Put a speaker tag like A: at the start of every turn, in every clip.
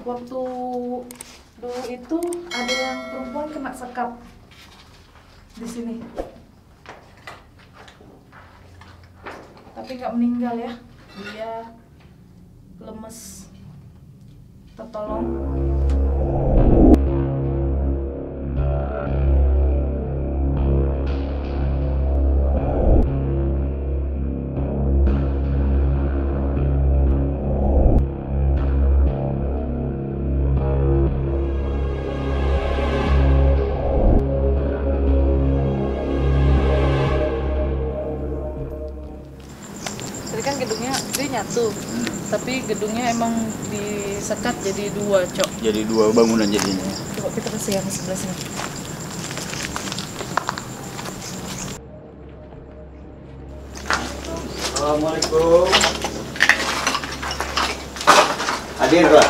A: waktu dulu itu ada yang perempuan kena sekap di sini, tapi nggak meninggal ya, dia lemes, tertolong. Tadi kan gedungnya dia nyatu, tapi gedungnya emang disekat jadi dua, Cok.
B: Jadi dua bangunan jadinya.
A: Coba kita kasih yang sebelah sini.
B: Assalamualaikum. Hadir, Pak.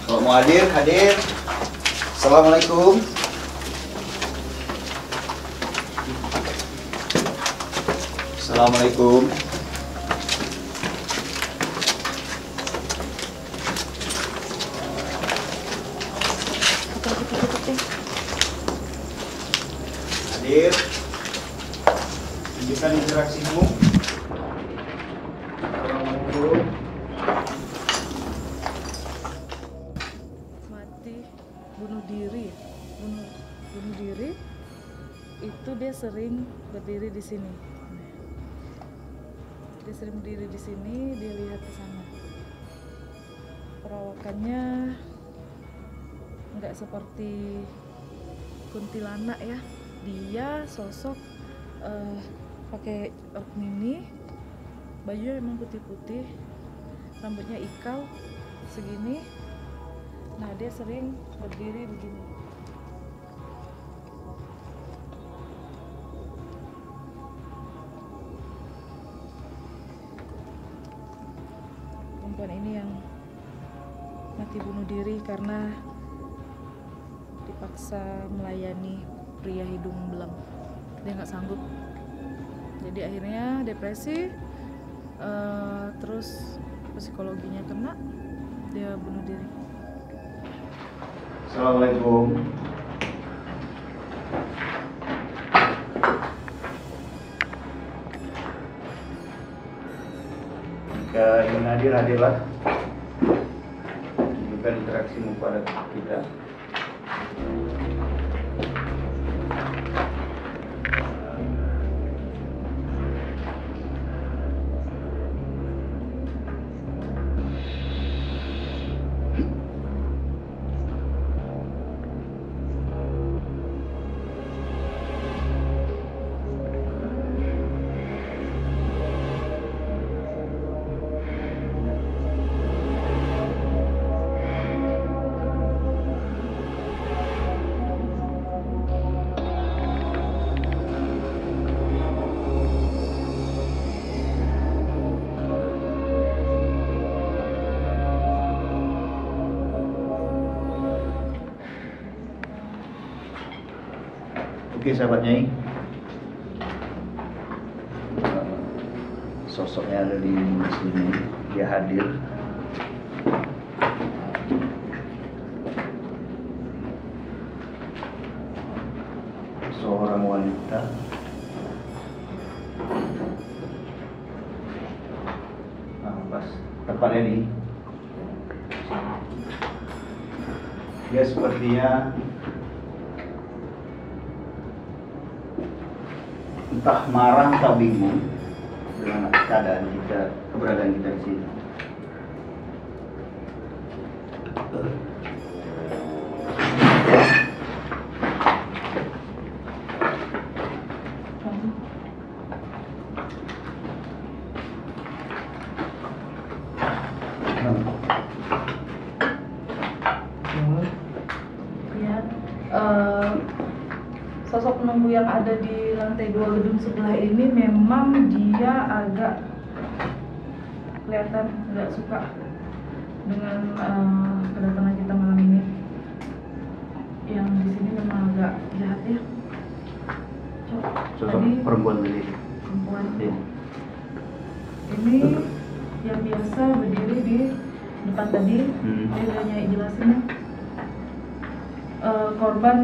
B: Kalau mau hadir, hadir. Assalamualaikum. Assalamualaikum. Hadir. Tunjukkan interaksimu.
A: Mati, bunuh diri, bunuh diri. Itu dia sering berdiri di sini. Dia sering berdiri di sini, dia lihat ke sana. Perawakannya nggak seperti kuntilanak ya. Dia sosok pakai rok mini, bajunya emang putih-putih, rambutnya ikal segini. Nah, dia sering berdiri begini. Perempuan ini yang mati bunuh diri karena dipaksa melayani pria hidung belang. Dia nggak sanggup, jadi akhirnya depresi, terus psikologinya kena, dia bunuh diri.
B: Assalamualaikum. Jika ingin hadir, hadirlah. Tunjukkan interaksimu pada kita. Oke, sahabat Nyai, sosoknya ada di sini, dia hadir. Seorang wanita pas tepatnya di dia sepertinya entah marah atau bingung dengan keadaan kita, keberadaan kita di sini.
A: Sosok penunggu yang ada di lantai 2 gedung sebelah ini memang dia agak kelihatan nggak suka dengan kedatangan kita malam ini. Yang di sini memang agak jahat ya.
B: Sosok perempuan tadi.
A: Perempuan.
B: Ya.
A: Ini yang biasa berdiri di depan tadi, dia udah nyai jelasinnya. Korban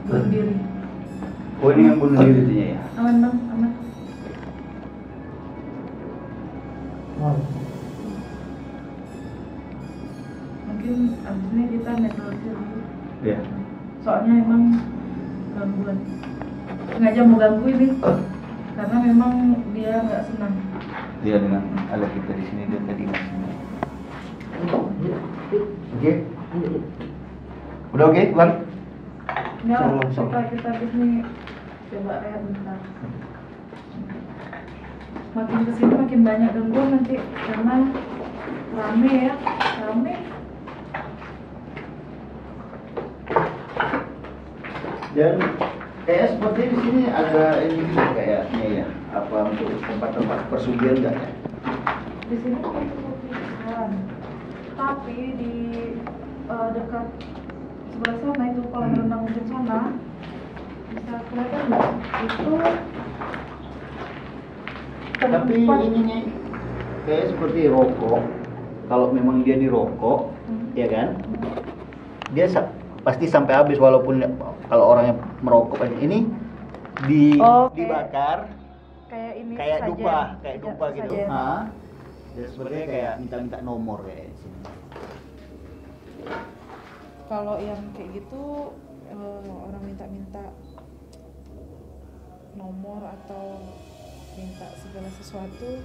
A: bunuh diri.
B: Oh, ini yang bunuh diri dia ya?
A: Aman bang, aman. Mungkin abis ini kita netralisir dulu.
B: Iya.
A: Soalnya emang gangguan. Sengaja mau ganggu ini, karena memang dia nggak senang.
B: Dia dengan alat kita di sini dia tadi nggak senang. Oke. Udah oke, Bang?
A: Enggak, kita habis ini coba rehat bentar. Makin kesini makin banyak gangguan nanti karena rame ya, rame.
B: Dan kayak seperti di sini ada ini juga kayaknya ya, apa untuk tempat-tempat persugihan enggak ya?
A: Di sini kan persugihan, tapi di dekat sebelah sana itu kolam renang ujung sana bisa kelihatan nggak? Itu
B: Tapi ininya kayak seperti rokok. Kalau memang dia dirokok, ya kan? Dia pasti sampai habis walaupun kalau orangnya merokok ini dibakar
A: kayak ini
B: kayak
A: saja.
B: dupa gitu.
A: Saja.
B: Ah. Dan sebenarnya kayak minta nomor kayak di sini.
A: Kalau yang kayak gitu orang minta nomor atau minta segala sesuatu,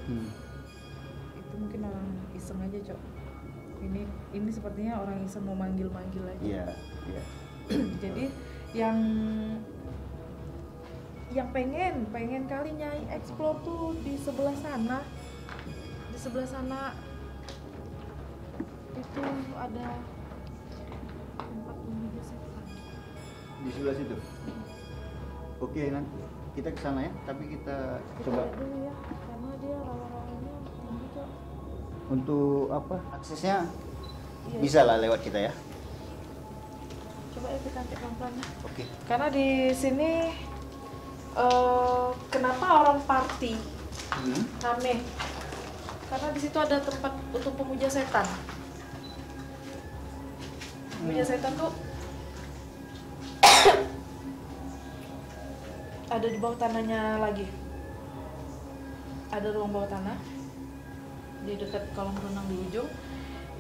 A: itu mungkin orang iseng aja, Cok. Ini sepertinya orang iseng mau manggil aja.
B: Iya.
A: Jadi yang pengen kali Nyai explore tuh di sebelah sana. Di sebelah sana itu ada tempat menuju setan.
B: Di sebelah situ. Oke, nanti kita ke sana ya, tapi kita coba
A: lihat dulu ya, karena dia rawa-rawanya tinggi, Cok.
B: untuk apa? Aksesnya
A: Iya.
B: bisa lah lewat kita ya.
A: Coba ya kita cek pelan-pelan ya.
B: Oke.
A: Karena di sini kenapa orang party rame? Karena di situ ada tempat untuk pemuja setan. Pemuja setan tuh ada di bawah tanahnya lagi. Ada ruang bawah tanah di dekat kolam renang di ujung.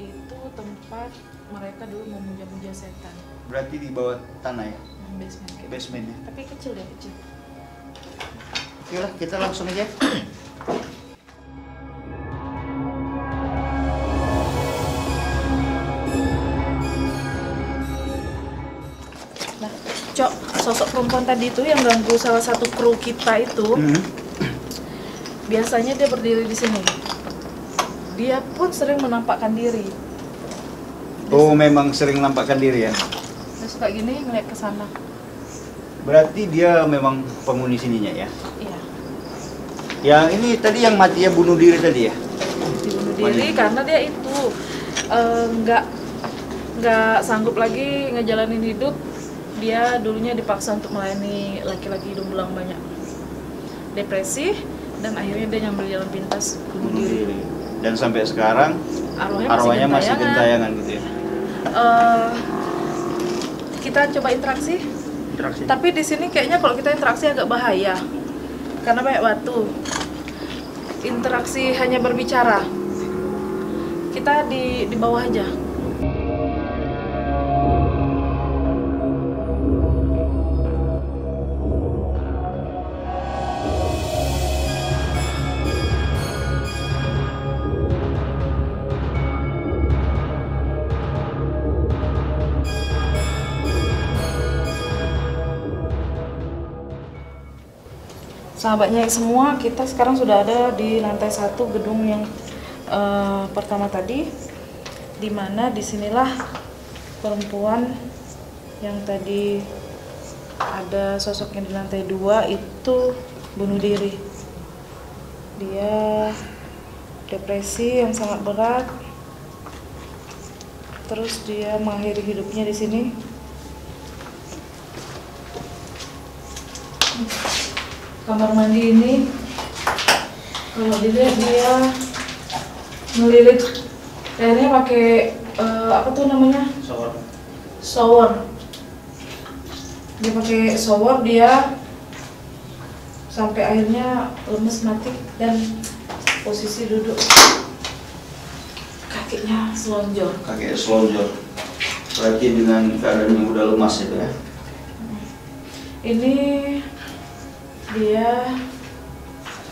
A: Itu tempat mereka dulu memuja-muja setan.
B: Berarti di bawah tanah ya?
A: Basement. Kayak
B: Basementnya.
A: tapi kecil deh, kecil.
B: Oke lah, kita langsung aja.
A: Nah, Cok, sosok perempuan tadi itu yang ganggu salah satu kru kita itu, biasanya dia berdiri di sini. Dia pun sering menampakkan diri.
B: Oh, memang sering nampakkan diri ya?
A: Dia suka gini ngeliat ke sana.
B: Berarti dia memang penghuni sininya ya?
A: Iya.
B: Yang ini tadi yang mati ya, bunuh diri tadi ya?
A: Dibunuh diri karena dia itu nggak sanggup lagi ngejalanin hidup. Dia dulunya dipaksa untuk melayani laki-laki hidung belang banyak, depresi, dan akhirnya dia nyambil jalan pintas bunuh diri.
B: Dan sampai sekarang arwahnya masih gentayangan gitu ya?
A: Kita coba interaksi. Tapi di sini kayaknya kalau kita interaksi agak bahaya karena banyak batu. Interaksi hanya berbicara. Kita di bawah aja. Sahabatnya semua, kita sekarang sudah ada di lantai 1 gedung yang pertama tadi, dimana disinilah perempuan yang tadi ada sosoknya di lantai 2 itu bunuh diri. Dia depresi yang sangat berat, terus dia mengakhiri hidupnya di sini. Kamar mandi ini kalau dilihat dia melilit Akhirnya pakai apa tuh namanya?
B: Shower.
A: Shower. Dia pakai shower, dia sampai akhirnya lemes mati dan posisi duduk, kakinya selonjor.
B: Kakinya selonjor. Berarti dengan keadaan yang udah lemas itu ya.
A: Ini dia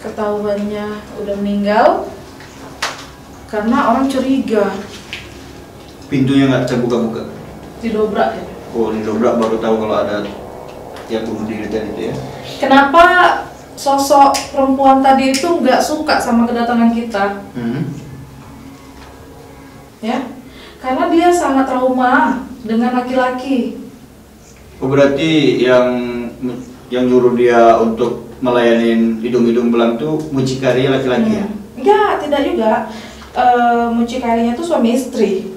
A: ketahuannya udah meninggal karena orang curiga.
B: Pintunya nggak terbuka-buka.
A: Didobrak ya.
B: Oh, didobrak baru tahu kalau ada yang bunuh diri tadi itu ya.
A: Kenapa sosok perempuan tadi itu nggak suka sama kedatangan kita? Ya, karena dia sangat trauma dengan laki-laki.
B: Oh, berarti yang nyuruh dia untuk melayani hidung-hidung belang tuh mucikari laki-laki ya?
A: Ya, tidak juga. Mucikarinya itu suami istri.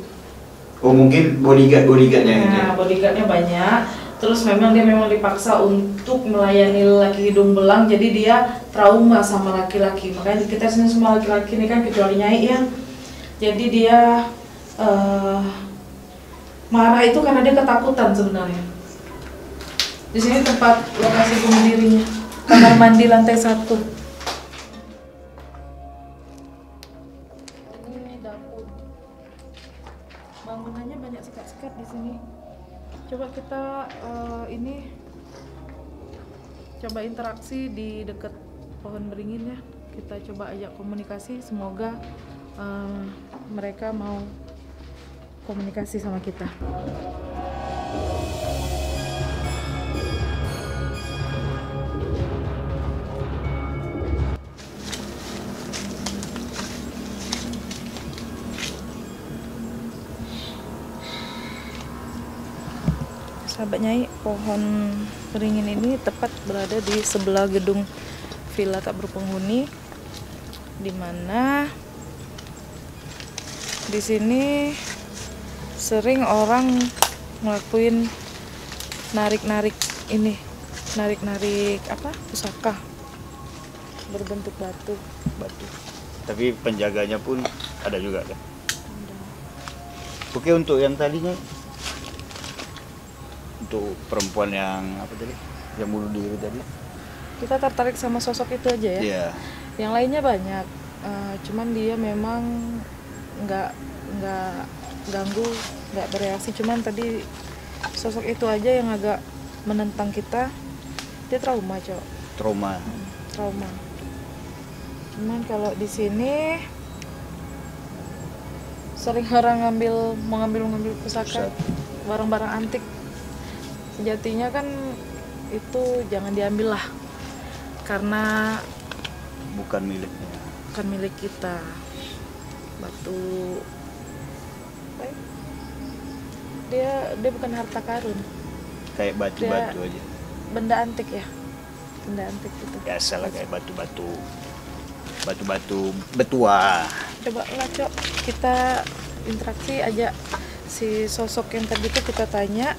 B: Oh, mungkin bodyguardnya gitu ya?
A: Nah, bodyguardnya banyak. Terus memang dia dipaksa untuk melayani laki hidung belang, jadi dia trauma sama laki-laki. Makanya kita sini semua laki-laki ini kan kecuali Nyai ya. Jadi dia marah itu karena dia ketakutan sebenarnya. Di sini tempat lokasi bunuh dirinya, kamar mandi lantai 1. Ini dapur. Bangunannya banyak sekat-sekat di sini. Coba kita coba interaksi di dekat pohon beringin ya. Kita coba ajak komunikasi, semoga mereka mau komunikasi sama kita. Sahabat Nyai, pohon beringin ini tepat berada di sebelah gedung villa tak berpenghuni, di mana di sini sering orang ngelakuin narik-narik pusaka berbentuk batu.
B: Tapi penjaganya pun ada juga kan? Oke, untuk yang tadinya, untuk perempuan yang apa tadi, yang bunuh diri tadi,
A: Kita tertarik sama sosok itu aja ya.
B: Iya.
A: Yang lainnya banyak, cuman dia memang nggak ganggu, nggak bereaksi. Cuman tadi sosok itu aja yang agak menentang kita. Dia trauma, Cok.
B: trauma.
A: Cuman kalau di sini sering orang mau ngambil pusaka, barang-barang antik. Sejatinya kan itu jangan diambil lah, karena
B: bukan milik
A: kita. Batu dia bukan harta karun,
B: kayak batu-batu aja,
A: benda antik ya, benda antik gitu.
B: biasa lah, kayak batu-batu betua.
A: Coba lah, Cok, kita interaksi aja si sosok yang tadi itu, kita tanya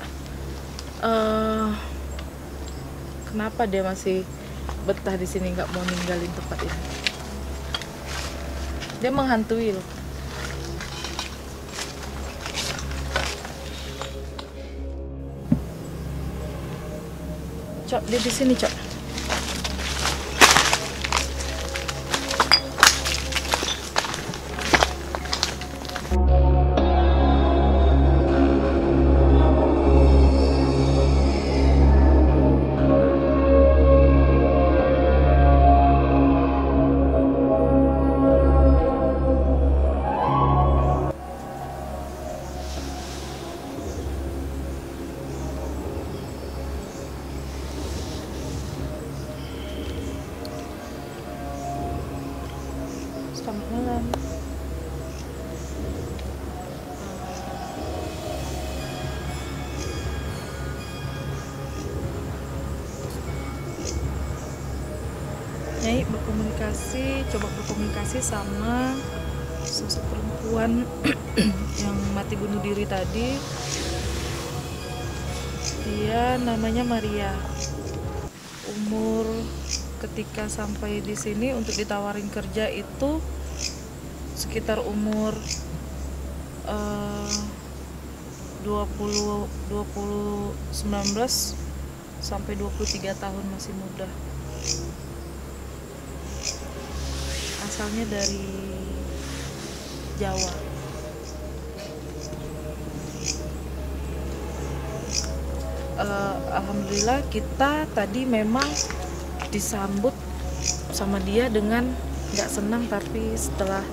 A: kenapa dia masih betah di sini, nggak mau ninggalin tempat ini. Dia menghantui loh. Cok, dia di sini, Cok. Selamat malam. Nyai coba berkomunikasi sama sosok perempuan yang mati bunuh diri tadi. Dia namanya Maria. Umur ketika sampai di sini untuk ditawarin kerja itu sekitar umur 19 sampai 23 tahun, masih muda. Asalnya dari Jawa. Alhamdulillah kita tadi memang disambut sama dia dengan nggak senang, tapi setelah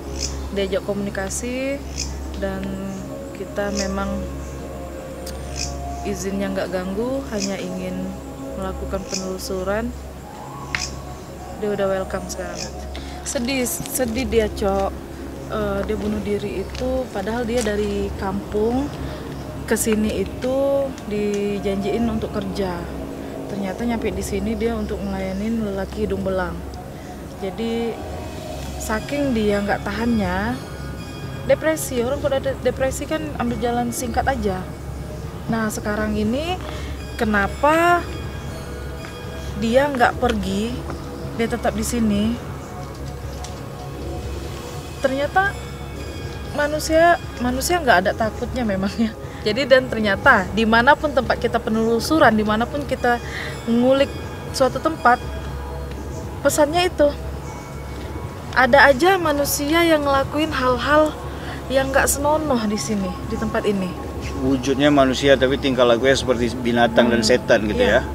A: diajak komunikasi dan kita memang izinnya nggak ganggu, hanya ingin melakukan penelusuran, dia udah welcome sekarang. Sedih dia, Cok. Dia bunuh diri itu padahal dia dari kampung kesini itu dijanjiin untuk kerja. Ternyata nyampe di sini dia untuk ngelayanin lelaki hidung belang. Jadi saking dia nggak tahannya, depresi. Orang kalau ada depresi kan ambil jalan singkat aja. Nah sekarang ini kenapa dia nggak pergi, dia tetap di sini? Ternyata manusia nggak ada takutnya memangnya. Jadi dan ternyata dimanapun tempat kita penelusuran, dimanapun kita ngulik suatu tempat, pesannya itu ada aja manusia yang ngelakuin hal-hal yang nggak senonoh di sini, di tempat ini.
B: Wujudnya manusia tapi tingkah lakunya seperti binatang dan setan gitu
A: iya.
B: ya.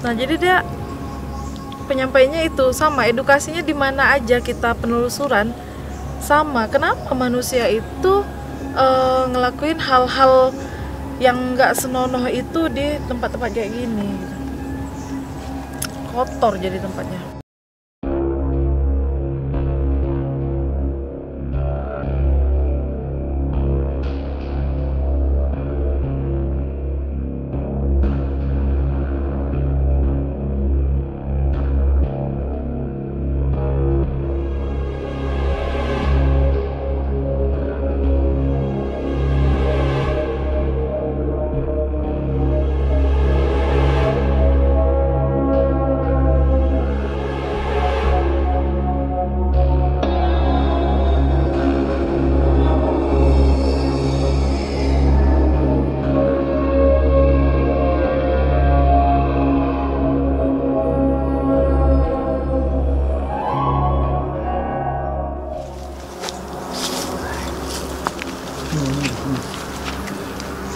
A: Nah jadi dia penyampainya itu sama, edukasinya di mana aja kita penelusuran sama. Kenapa manusia itu ngelakuin hal-hal yang nggak senonoh itu di tempat-tempat kayak gini gitu. Kotor jadi tempatnya.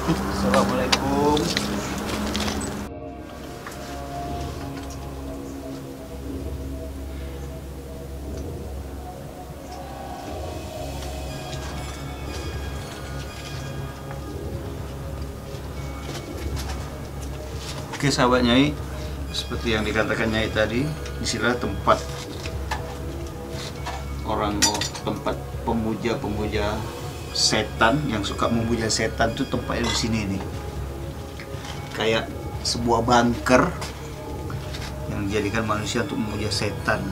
B: Assalamualaikum. Oke sahabat Nyai, seperti yang dikatakan Nyai tadi, disinilah tempat tempat pemuja setan yang suka memuja setan tuh tempatnya di sini nih. Kayak sebuah bunker yang dijadikan manusia untuk memuja setan,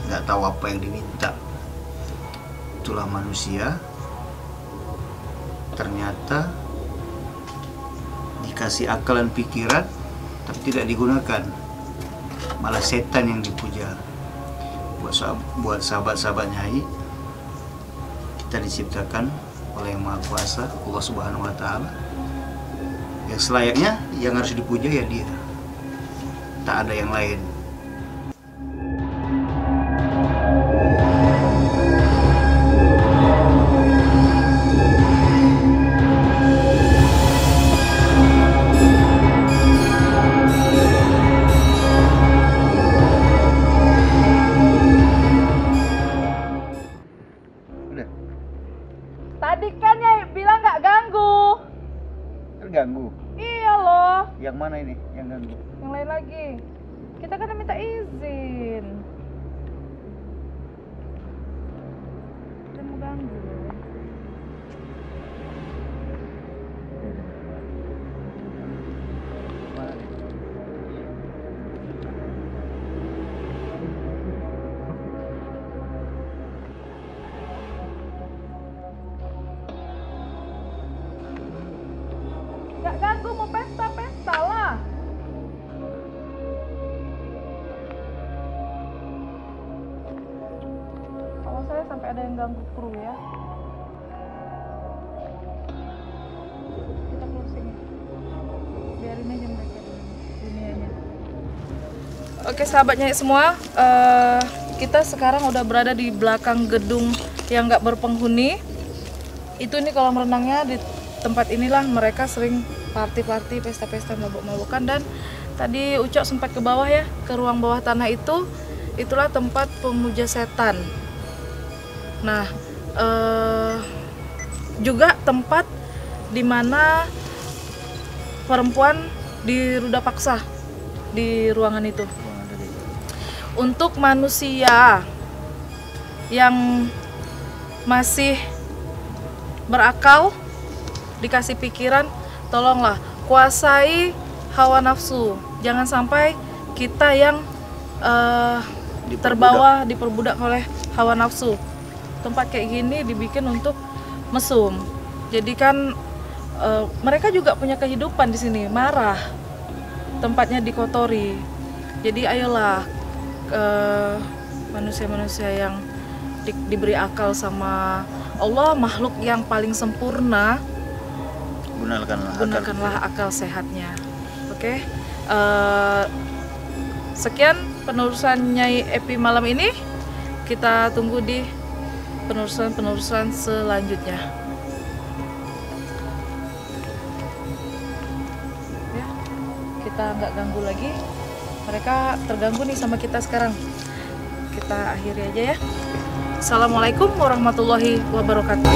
B: nggak tahu apa yang diminta. Itulah manusia ternyata dikasih akal dan pikiran tapi tidak digunakan, malah setan yang dipuja. Buat sahabat-sahabat Nyai, kita diciptakan oleh Yang Maha Kuasa, Allah Subhanahu wa Ta'ala. Yang selayaknya yang harus dipuja ya Dia, tak ada yang lain.
A: Tadi kan ya bilang nggak ganggu.
B: Terganggu.
A: Iya loh.
B: Yang mana ini yang ganggu?
A: Yang lain lagi. Kita kan minta izin. Kita mau ganggu. Gak ganggu, mau pesta lah. Kalau saya sampai ada yang ganggu kru ya. Oke sahabatnya semua, kita sekarang udah berada di belakang gedung yang nggak berpenghuni. Itu nih kolam renangnya, di tempat inilah mereka sering party-party, pesta-pesta, mabuk-mabukan. Dan tadi Ucok sempat ke bawah ya, ke ruang bawah tanah itu. Itulah tempat pemuja setan. Nah, juga tempat dimana perempuan diruda paksa di ruangan itu. Untuk manusia yang masih berakal, dikasih pikiran, tolonglah kuasai hawa nafsu. Jangan sampai kita yang terbawa, diperbudak oleh hawa nafsu. Tempat kayak gini dibikin untuk mesum. Jadi kan mereka juga punya kehidupan di sini, marah. Tempatnya dikotori. Jadi ayolah manusia-manusia yang diberi akal sama Allah, makhluk yang paling sempurna, gunakanlah akal sehatnya. Oke. Sekian penerusan Nyai Epi malam ini. Kita tunggu di penerusan selanjutnya. Ya, kita nggak ganggu lagi. Mereka terganggu nih sama kita sekarang. Kita akhiri aja ya. Assalamualaikum warahmatullahi wabarakatuh.